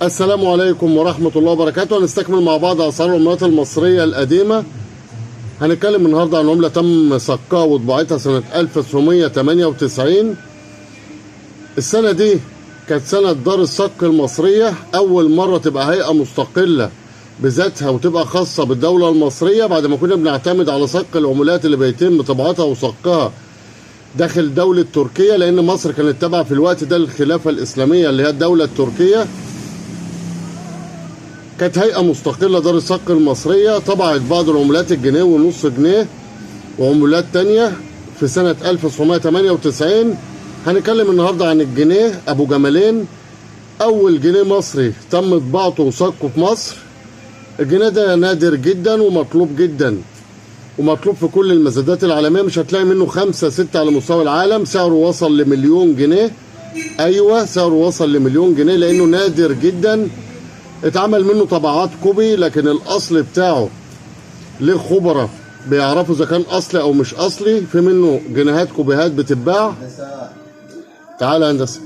السلام عليكم ورحمة الله وبركاته. هنستكمل مع بعض أسعار العملات المصرية القديمة. هنتكلم النهاردة عن عملة تم صكها وطباعتها سنة 1998. السنة دي كانت سنة دار الصك المصرية، أول مرة تبقى هيئة مستقلة بذاتها وتبقى خاصة بالدولة المصرية، بعد ما كنا بنعتمد على صك العملات اللي بيتم طباعتها وصكها داخل دولة تركيا، لأن مصر كانت تابعة في الوقت ده للخلافة الإسلامية اللي هي الدولة التركية. كانت هيئة مستقلة دار الصك المصرية، طبعت بعض العملات الجنيه ونص جنيه وعملات تانية في سنة 1998. هنتكلم النهاردة عن الجنيه أبو جمالين، أول جنيه مصري تم طباعته وصكه في مصر. الجنيه ده نادر جدا ومطلوب جدا ومطلوب في كل المزادات العالمية، مش هتلاقي منه 5 6 على مستوى العالم. سعره وصل لمليون جنيه، أيوة سعره وصل لمليون جنيه لأنه نادر جدا. اتعمل منه طبعات كوبي، لكن الأصل بتاعه ليه خبراء بيعرفوا إذا كان أصلي أو مش أصلي. في منه جنيهات كوبيهات بتتباع. تعالى يا هندسة.